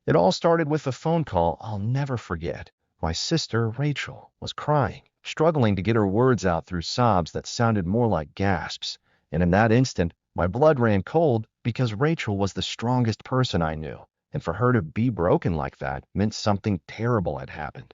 It all started with a phone call I'll never forget. My sister, Rachel, was crying, struggling to get her words out through sobs that sounded more like gasps. And in that instant, my blood ran cold because Rachel was the strongest person I knew. And for her to be broken like that meant something terrible had happened.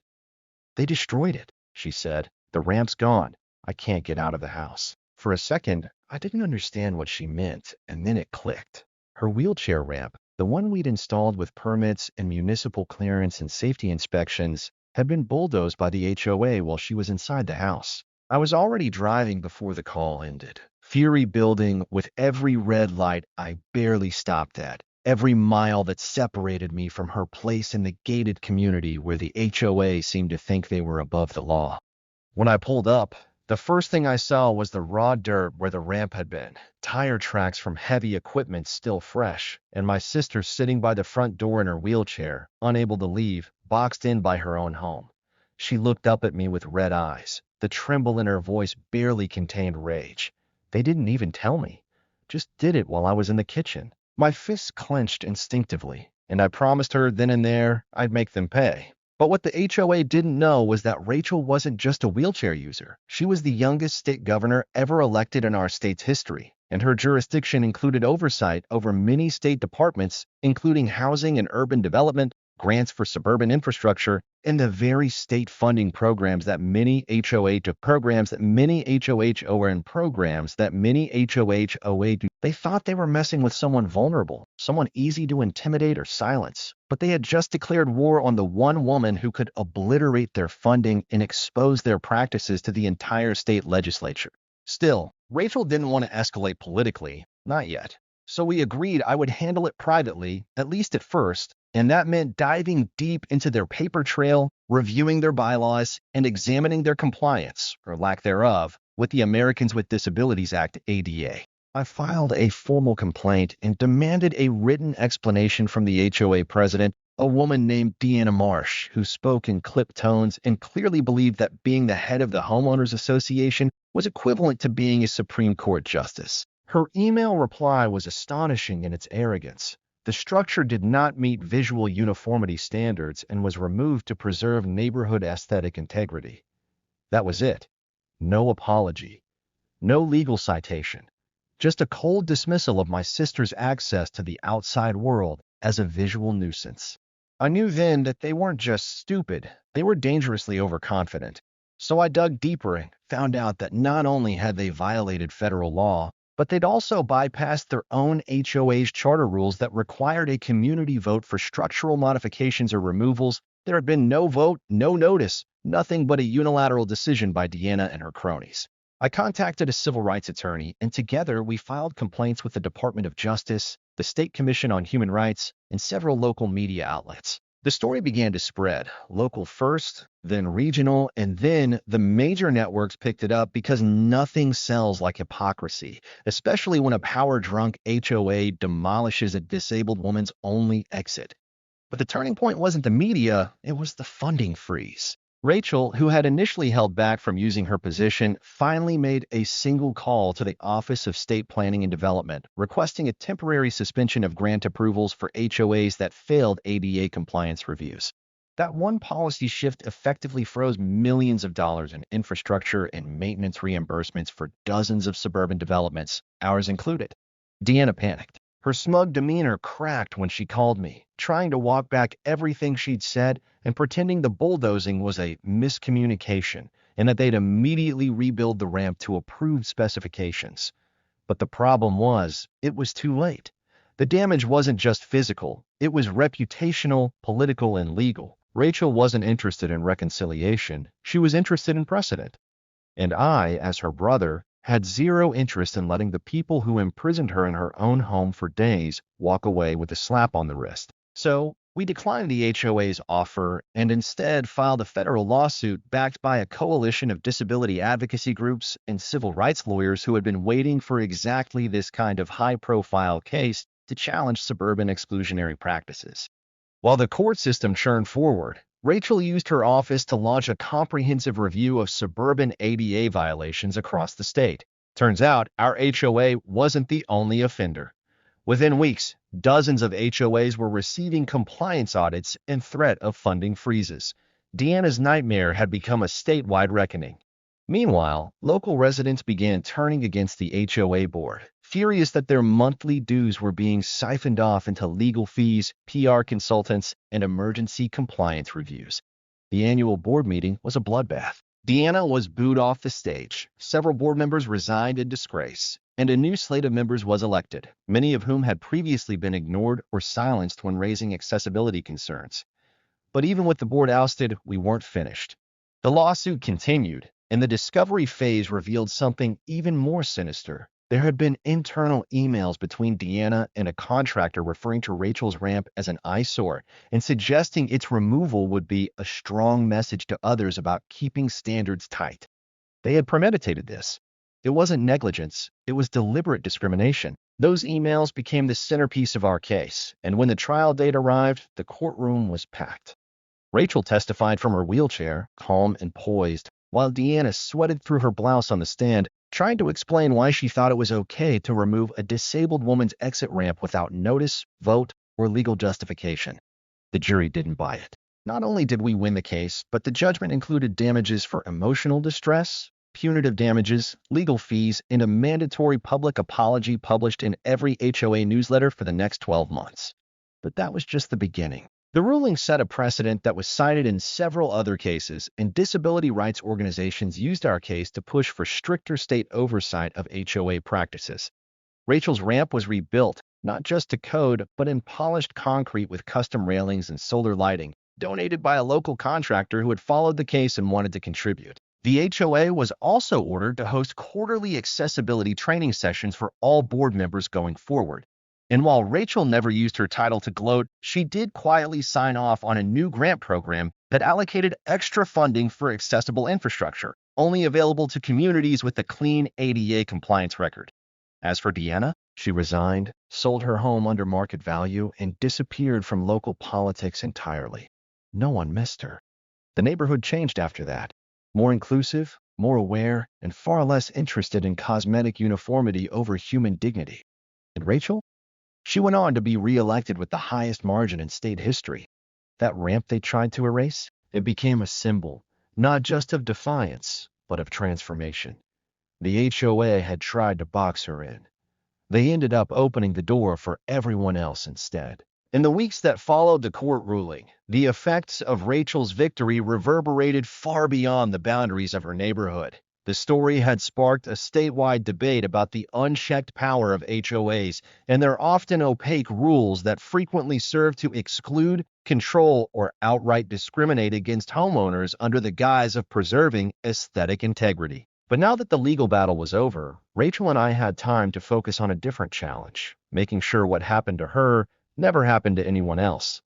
They destroyed it, she said. The ramp's gone. I can't get out of the house. For a second, I didn't understand what she meant, and then it clicked. Her wheelchair ramp, the one we'd installed with permits and municipal clearance and safety inspections, had been bulldozed by the HOA while she was inside the house. I was already driving before the call ended, fury building with every red light I barely stopped at, every mile that separated me from her place in the gated community where the HOA seemed to think they were above the law. When I pulled up, the first thing I saw was the raw dirt where the ramp had been, tire tracks from heavy equipment still fresh, and my sister sitting by the front door in her wheelchair, unable to leave, boxed in by her own home. She looked up at me with red eyes. The tremble in her voice barely contained rage. They didn't even tell me. Just did it while I was in the kitchen. My fists clenched instinctively, and I promised her then and there I'd make them pay. But what the HOA didn't know was that Rachel wasn't just a wheelchair user. She was the youngest state governor ever elected in our state's history, and her jurisdiction included oversight over many state departments, including housing and urban development, grants for suburban infrastructure, and the very state funding programs that many HOH programs that many HOH or in programs that many HOH OA do. They thought they were messing with someone vulnerable, someone easy to intimidate or silence, but they had just declared war on the one woman who could obliterate their funding and expose their practices to the entire state legislature. Still, Rachel didn't want to escalate politically, not yet. So we agreed I would handle it privately, at least at first, and that meant diving deep into their paper trail, reviewing their bylaws, and examining their compliance, or lack thereof, with the Americans with Disabilities Act ADA. I filed a formal complaint and demanded a written explanation from the HOA president, a woman named Deanna Marsh, who spoke in clipped tones and clearly believed that being the head of the Homeowners Association was equivalent to being a Supreme Court justice. Her email reply was astonishing in its arrogance. The structure did not meet visual uniformity standards and was removed to preserve neighborhood aesthetic integrity. That was it. No apology. No legal citation. Just a cold dismissal of my sister's access to the outside world as a visual nuisance. I knew then that they weren't just stupid, they were dangerously overconfident. So I dug deeper and found out that not only had they violated federal law, but they'd also bypassed their own HOA's charter rules that required a community vote for structural modifications or removals. There had been no vote, no notice, nothing but a unilateral decision by Deanna and her cronies. I contacted a civil rights attorney, and together we filed complaints with the Department of Justice, the State Commission on Human Rights, and several local media outlets. The story began to spread, local first, then regional, and then the major networks picked it up because nothing sells like hypocrisy, especially when a power-drunk HOA demolishes a disabled woman's only exit. But the turning point wasn't the media, it was the funding freeze. Rachel, who had initially held back from using her position, finally made a single call to the Office of State Planning and Development, requesting a temporary suspension of grant approvals for HOAs that failed ADA compliance reviews. That one policy shift effectively froze millions of dollars in infrastructure and maintenance reimbursements for dozens of suburban developments, ours included. Deanna panicked. Her smug demeanor cracked when she called me, trying to walk back everything she'd said and pretending the bulldozing was a miscommunication and that they'd immediately rebuild the ramp to approved specifications. But the problem was, it was too late. The damage wasn't just physical, it was reputational, political, and legal. Rachel wasn't interested in reconciliation, she was interested in precedent. And I, as her brother, had zero interest in letting the people who imprisoned her in her own home for days walk away with a slap on the wrist. So, we declined the HOA's offer and instead filed a federal lawsuit backed by a coalition of disability advocacy groups and civil rights lawyers who had been waiting for exactly this kind of high-profile case to challenge suburban exclusionary practices. While the court system churned forward, Rachel used her office to launch a comprehensive review of suburban ADA violations across the state. Turns out, our HOA wasn't the only offender. Within weeks, dozens of HOAs were receiving compliance audits and threat of funding freezes. Deanna's nightmare had become a statewide reckoning. Meanwhile, local residents began turning against the HOA board, furious that their monthly dues were being siphoned off into legal fees, PR consultants, and emergency compliance reviews. The annual board meeting was a bloodbath. Deanna was booed off the stage, several board members resigned in disgrace, and a new slate of members was elected, many of whom had previously been ignored or silenced when raising accessibility concerns. But even with the board ousted, we weren't finished. The lawsuit continued, and the discovery phase revealed something even more sinister. There had been internal emails between Deanna and a contractor referring to Rachel's ramp as an eyesore and suggesting its removal would be a strong message to others about keeping standards tight. They had premeditated this. It wasn't negligence, it was deliberate discrimination. Those emails became the centerpiece of our case, and when the trial date arrived, the courtroom was packed. Rachel testified from her wheelchair, calm and poised, while Deanna sweated through her blouse on the stand, trying to explain why she thought it was okay to remove a disabled woman's exit ramp without notice, vote, or legal justification. The jury didn't buy it. Not only did we win the case, but the judgment included damages for emotional distress, punitive damages, legal fees, and a mandatory public apology published in every HOA newsletter for the next 12 months. But that was just the beginning. The ruling set a precedent that was cited in several other cases, and disability rights organizations used our case to push for stricter state oversight of HOA practices. Rachel's ramp was rebuilt, not just to code, but in polished concrete with custom railings and solar lighting, donated by a local contractor who had followed the case and wanted to contribute. The HOA was also ordered to host quarterly accessibility training sessions for all board members going forward. And while Rachel never used her title to gloat, she did quietly sign off on a new grant program that allocated extra funding for accessible infrastructure, only available to communities with a clean ADA compliance record. As for Deanna, she resigned, sold her home under market value, and disappeared from local politics entirely. No one missed her. The neighborhood changed after that. More inclusive, more aware, and far less interested in cosmetic uniformity over human dignity. And Rachel? She went on to be re-elected with the highest margin in state history. That ramp they tried to erase, it became a symbol, not just of defiance, but of transformation. The HOA had tried to box her in. They ended up opening the door for everyone else instead. In the weeks that followed the court ruling, the effects of Rachel's victory reverberated far beyond the boundaries of her neighborhood. The story had sparked a statewide debate about the unchecked power of HOAs and their often opaque rules that frequently serve to exclude, control, or outright discriminate against homeowners under the guise of preserving aesthetic integrity. But now that the legal battle was over, Rachel and I had time to focus on a different challenge, making sure what happened to her never happened to anyone else.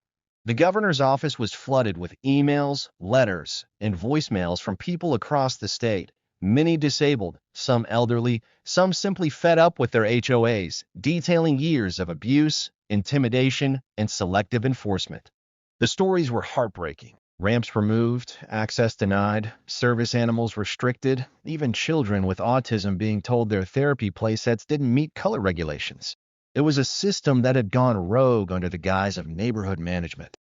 The governor's office was flooded with emails, letters, and voicemails from people across the state. Many disabled, some elderly, some simply fed up with their HOAs, detailing years of abuse, intimidation, and selective enforcement. The stories were heartbreaking. Ramps removed, access denied, service animals restricted, even children with autism being told their therapy playsets didn't meet color regulations. It was a system that had gone rogue under the guise of neighborhood management.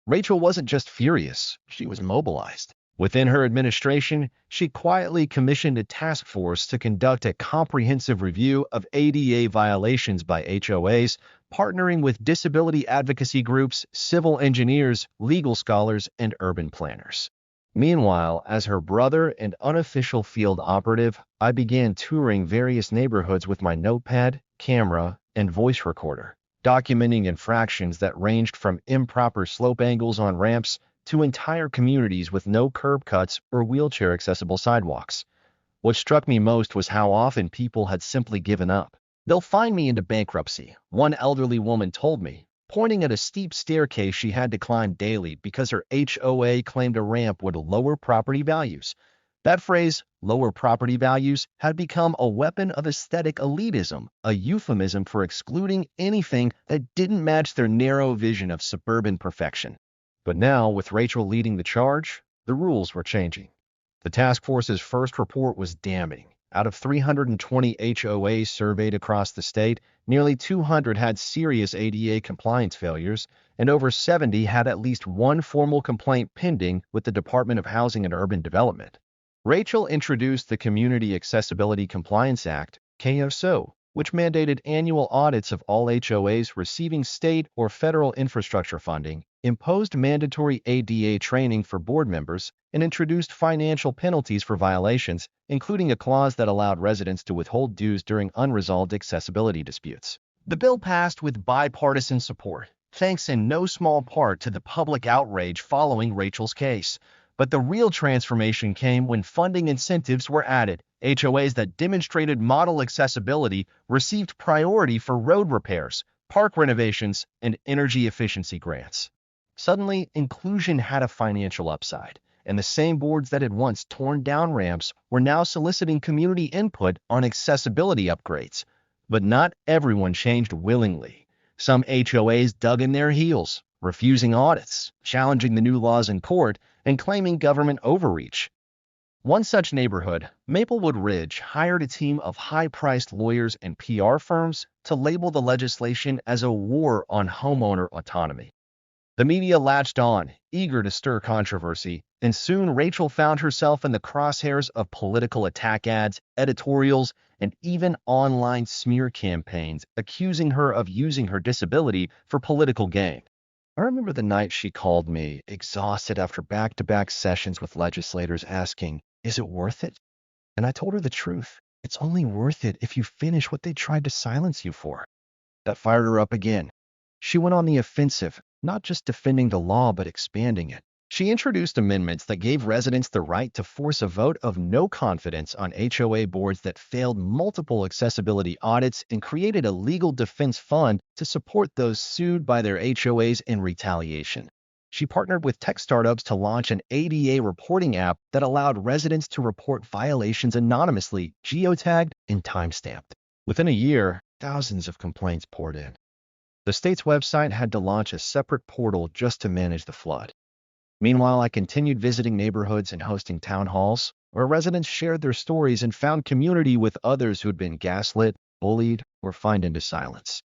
Rachel wasn't just furious, she was mobilized. Within her administration, she quietly commissioned a task force to conduct a comprehensive review of ADA violations by HOAs, partnering with disability advocacy groups, civil engineers, legal scholars, and urban planners. Meanwhile, as her brother and unofficial field operative, I began touring various neighborhoods with my notepad, camera, and voice recorder, documenting infractions that ranged from improper slope angles on ramps to entire communities with no curb cuts or wheelchair-accessible sidewalks. What struck me most was how often people had simply given up. "They'll find me into bankruptcy," one elderly woman told me, pointing at a steep staircase she had to climb daily because her HOA claimed a ramp would lower property values. That phrase, lower property values, had become a weapon of aesthetic elitism, a euphemism for excluding anything that didn't match their narrow vision of suburban perfection. But now, with Rachel leading the charge, the rules were changing. The task force's first report was damning. Out of 320 HOAs surveyed across the state, nearly 200 had serious ADA compliance failures, and over 70 had at least one formal complaint pending with the Department of Housing and Urban Development. Rachel introduced the Community Accessibility Compliance Act, KSO, which mandated annual audits of all HOAs receiving state or federal infrastructure funding, imposed mandatory ADA training for board members, and introduced financial penalties for violations, including a clause that allowed residents to withhold dues during unresolved accessibility disputes. The bill passed with bipartisan support, thanks in no small part to the public outrage following Rachel's case. But the real transformation came when funding incentives were added. HOAs that demonstrated model accessibility received priority for road repairs, park renovations, and energy efficiency grants. Suddenly, inclusion had a financial upside, and the same boards that had once torn down ramps were now soliciting community input on accessibility upgrades. But not everyone changed willingly. Some HOAs dug in their heels, refusing audits, challenging the new laws in court, and claiming government overreach. One such neighborhood, Maplewood Ridge, hired a team of high-priced lawyers and PR firms to label the legislation as a war on homeowner autonomy. The media latched on, eager to stir controversy, and soon Rachel found herself in the crosshairs of political attack ads, editorials, and even online smear campaigns accusing her of using her disability for political gain. I remember the night she called me, exhausted after back-to-back sessions with legislators asking, "Is it worth it?" And I told her the truth. It's only worth it if you finish what they tried to silence you for. That fired her up again. She went on the offensive, not just defending the law, but expanding it. She introduced amendments that gave residents the right to force a vote of no confidence on HOA boards that failed multiple accessibility audits and created a legal defense fund to support those sued by their HOAs in retaliation. She partnered with tech startups to launch an ADA reporting app that allowed residents to report violations anonymously, geotagged, and timestamped. Within a year, thousands of complaints poured in. The state's website had to launch a separate portal just to manage the flood. Meanwhile, I continued visiting neighborhoods and hosting town halls, where residents shared their stories and found community with others who had been gaslit, bullied, or fined into silence.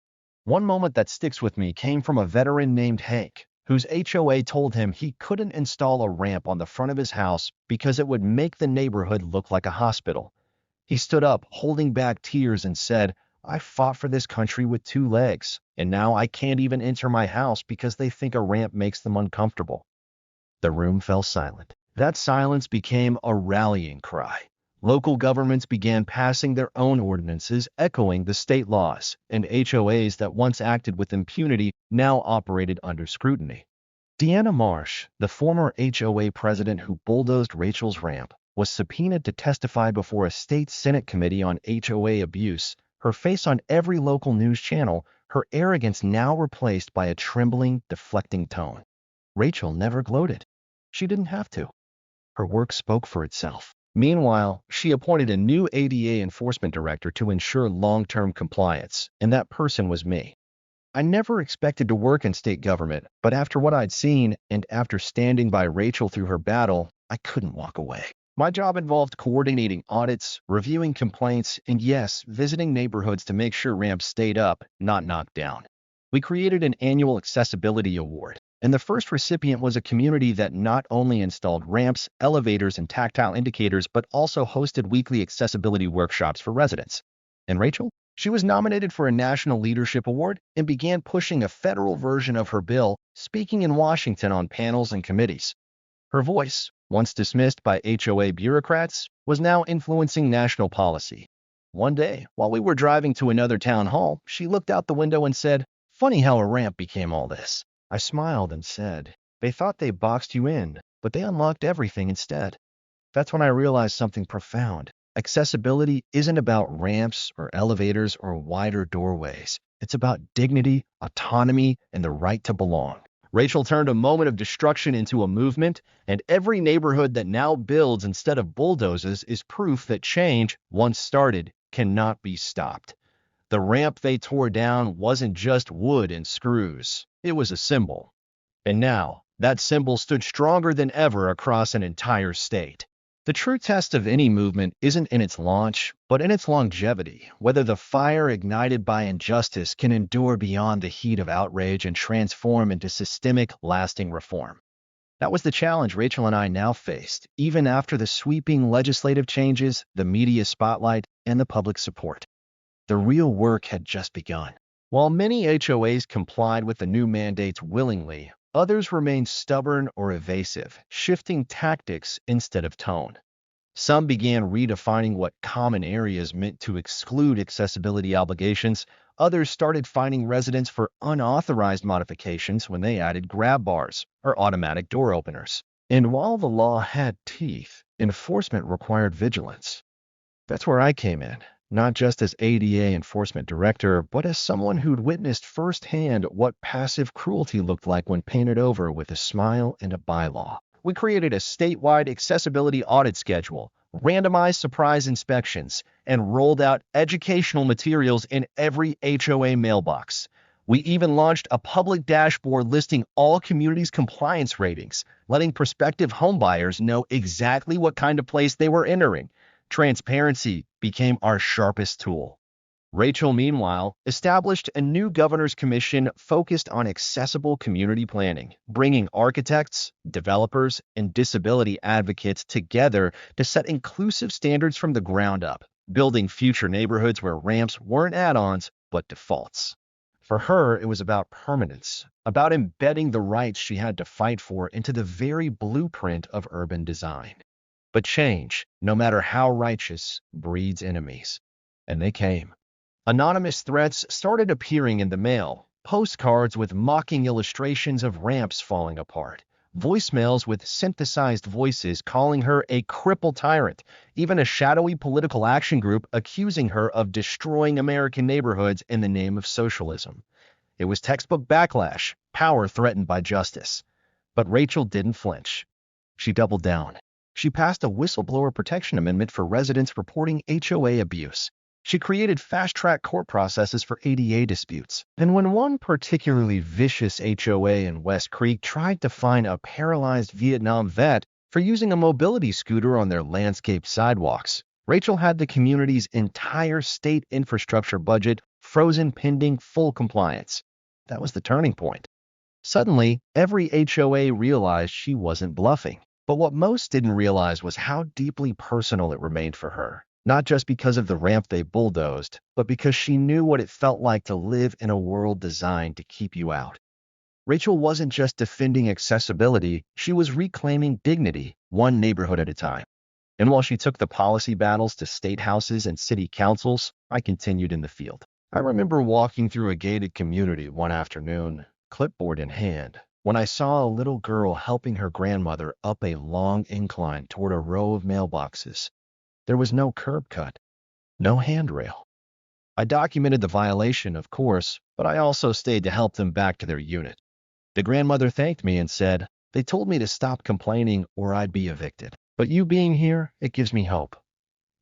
One moment that sticks with me came from a veteran named Hank, whose HOA told him he couldn't install a ramp on the front of his house because it would make the neighborhood look like a hospital. He stood up, holding back tears, and said, "I fought for this country with 2 legs, and now I can't even enter my house because they think a ramp makes them uncomfortable." The room fell silent. That silence became a rallying cry. Local governments began passing their own ordinances echoing the state laws, and HOAs that once acted with impunity now operated under scrutiny. Deanna Marsh, the former HOA president who bulldozed Rachel's ramp, was subpoenaed to testify before a state Senate committee on HOA abuse, her face on every local news channel, her arrogance now replaced by a trembling, deflecting tone. Rachel never gloated. She didn't have to. Her work spoke for itself. Meanwhile, she appointed a new ADA enforcement director to ensure long-term compliance, and that person was me. I never expected to work in state government, but after what I'd seen, and after standing by Rachel through her battle, I couldn't walk away. My job involved coordinating audits, reviewing complaints, and yes, visiting neighborhoods to make sure ramps stayed up, not knocked down. We created an annual accessibility award, and the first recipient was a community that not only installed ramps, elevators, and tactile indicators, but also hosted weekly accessibility workshops for residents. And Rachel? She was nominated for a National Leadership Award and began pushing a federal version of her bill, speaking in Washington on panels and committees. Her voice, once dismissed by HOA bureaucrats, was now influencing national policy. One day, while we were driving to another town hall, she looked out the window and said, "Funny how a ramp became all this." I smiled and said, "They thought they boxed you in, but they unlocked everything instead." That's when I realized something profound. Accessibility isn't about ramps or elevators or wider doorways. It's about dignity, autonomy, and the right to belong. Rachel turned a moment of destruction into a movement, and every neighborhood that now builds instead of bulldozes is proof that change, once started, cannot be stopped. The ramp they tore down wasn't just wood and screws. It was a symbol. And now, that symbol stood stronger than ever across an entire state. The true test of any movement isn't in its launch, but in its longevity, whether the fire ignited by injustice can endure beyond the heat of outrage and transform into systemic, lasting reform. That was the challenge Rachel and I now faced, even after the sweeping legislative changes, the media spotlight, and the public support. The real work had just begun. While many HOAs complied with the new mandates willingly, others remained stubborn or evasive, shifting tactics instead of tone. Some began redefining what common areas meant to exclude accessibility obligations. Others started fining residents for unauthorized modifications when they added grab bars or automatic door openers. And while the law had teeth, enforcement required vigilance. That's where I came in, not just as ADA enforcement director, but as someone who'd witnessed firsthand what passive cruelty looked like when painted over with a smile and a bylaw. We created a statewide accessibility audit schedule, randomized surprise inspections, and rolled out educational materials in every HOA mailbox. We even launched a public dashboard listing all communities' compliance ratings, letting prospective homebuyers know exactly what kind of place they were entering. Transparency became our sharpest tool. Rachel, meanwhile, established a new governor's commission focused on accessible community planning, bringing architects, developers, and disability advocates together to set inclusive standards from the ground up, building future neighborhoods where ramps weren't add-ons, but defaults. For her, it was about permanence, about embedding the rights she had to fight for into the very blueprint of urban design. But change, no matter how righteous, breeds enemies. And they came. Anonymous threats started appearing in the mail, postcards with mocking illustrations of ramps falling apart, voicemails with synthesized voices calling her a crippled tyrant, even a shadowy political action group accusing her of destroying American neighborhoods in the name of socialism. It was textbook backlash, power threatened by justice. But Rachel didn't flinch. She doubled down. She passed a whistleblower protection amendment for residents reporting HOA abuse. She created fast-track court processes for ADA disputes. And when one particularly vicious HOA in West Creek tried to fine a paralyzed Vietnam vet for using a mobility scooter on their landscaped sidewalks, Rachel had the community's entire state infrastructure budget frozen pending full compliance. That was the turning point. Suddenly, every HOA realized she wasn't bluffing. But what most didn't realize was how deeply personal it remained for her. Not just because of the ramp they bulldozed, but because she knew what it felt like to live in a world designed to keep you out. Rachel wasn't just defending accessibility, she was reclaiming dignity, one neighborhood at a time. And while she took the policy battles to state houses and city councils, I continued in the field. I remember walking through a gated community one afternoon, clipboard in hand, when I saw a little girl helping her grandmother up a long incline toward a row of mailboxes. There was no curb cut, no handrail. I documented the violation, of course, but I also stayed to help them back to their unit. The grandmother thanked me and said, "They told me to stop complaining or I'd be evicted. But you being here, it gives me hope."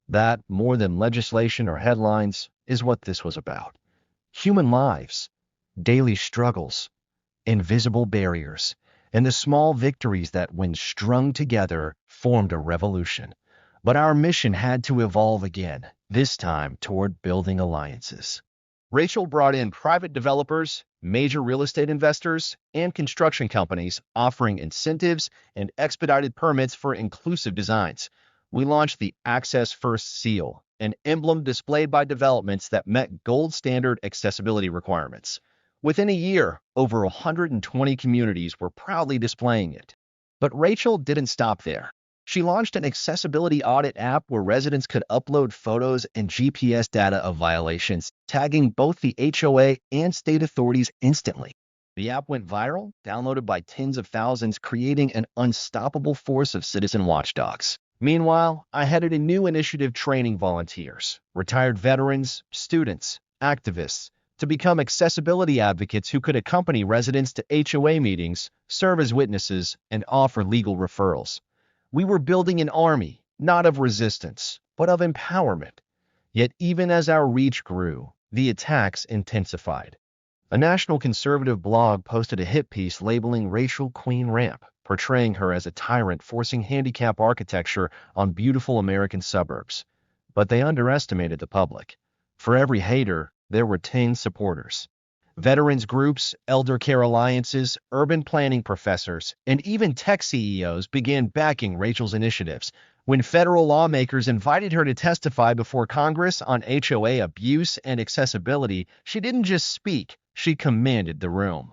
That, more than legislation or headlines, is what this was about. Human lives, daily struggles, invisible barriers, and the small victories that, when strung together, formed a revolution. But our mission had to evolve again, this time toward building alliances. Rachel brought in private developers, major real estate investors, and construction companies offering incentives and expedited permits for inclusive designs. We launched the Access First Seal, an emblem displayed by developments that met gold standard accessibility requirements. Within a year, over 120 communities were proudly displaying it. But Rachel didn't stop there. She launched an accessibility audit app where residents could upload photos and GPS data of violations, tagging both the HOA and state authorities instantly. The app went viral, downloaded by tens of thousands, creating an unstoppable force of citizen watchdogs. Meanwhile, I headed a new initiative training volunteers, retired veterans, students, activists, to become accessibility advocates who could accompany residents to HOA meetings, serve as witnesses, and offer legal referrals. We were building an army, not of resistance, but of empowerment. Yet even as our reach grew, the attacks intensified. A national conservative blog posted a hit piece labeling Rachel Queen Ramp, portraying her as a tyrant forcing handicap architecture on beautiful American suburbs. But they underestimated the public. For every hater, there were 10 supporters. Veterans groups, elder care alliances, urban planning professors, and even tech CEOs began backing Rachel's initiatives. When federal lawmakers invited her to testify before Congress on HOA abuse and accessibility, she didn't just speak, she commanded the room.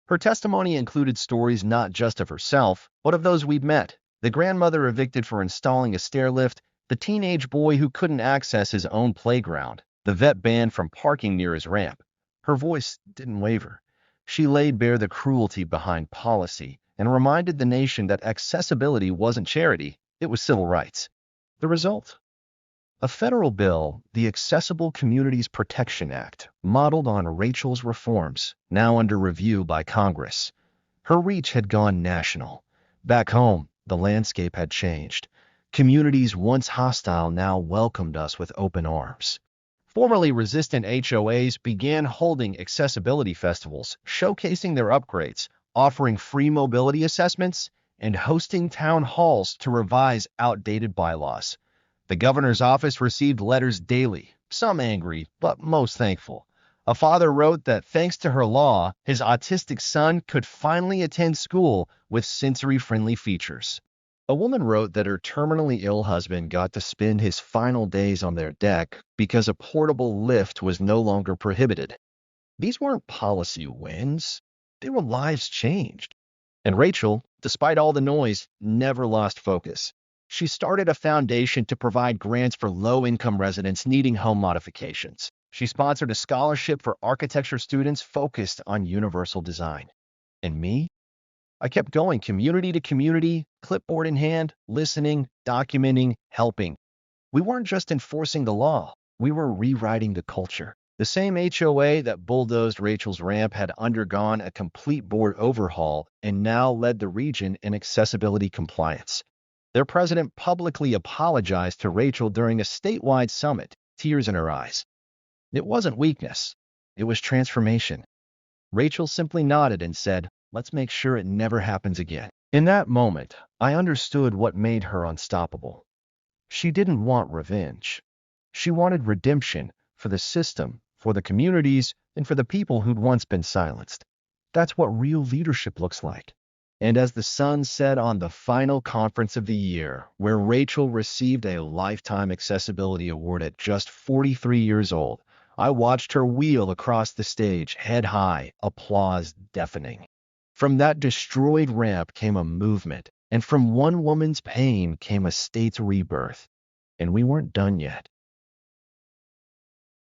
Her testimony included stories not just of herself, but of those we'd met. The grandmother evicted for installing a stair lift, the teenage boy who couldn't access his own playground, the vet banned from parking near his ramp. Her voice didn't waver. She laid bare the cruelty behind policy and reminded the nation that accessibility wasn't charity, it was civil rights. The result? A federal bill, the Accessible Communities Protection Act, modeled on Rachel's reforms, now under review by Congress. Her reach had gone national. Back home, the landscape had changed. Communities once hostile now welcomed us with open arms. Formerly resistant HOAs began holding accessibility festivals, showcasing their upgrades, offering free mobility assessments, and hosting town halls to revise outdated bylaws. The governor's office received letters daily, some angry, but most thankful. A father wrote that thanks to her law, his autistic son could finally attend school with sensory-friendly features. A woman wrote that her terminally ill husband got to spend his final days on their deck because a portable lift was no longer prohibited. These weren't policy wins, they were lives changed. And Rachel, despite all the noise, never lost focus. She started a foundation to provide grants for low-income residents needing home modifications. She sponsored a scholarship for architecture students focused on universal design. And me? I kept going community to community, clipboard in hand, listening, documenting, helping. We weren't just enforcing the law, we were rewriting the culture. The same HOA that bulldozed Rachel's ramp had undergone a complete board overhaul and now led the region in accessibility compliance. Their president publicly apologized to Rachel during a statewide summit, tears in her eyes. It wasn't weakness, it was transformation. Rachel simply nodded and said, "Let's make sure it never happens again." In that moment, I understood what made her unstoppable. She didn't want revenge. She wanted redemption for the system, for the communities, and for the people who'd once been silenced. That's what real leadership looks like. And as the sun set on the final conference of the year, where Rachel received a Lifetime Accessibility Award at just 43 years old, I watched her wheel across the stage, head high, applause deafening. From that destroyed ramp came a movement, and from one woman's pain came a state's rebirth. And we weren't done yet.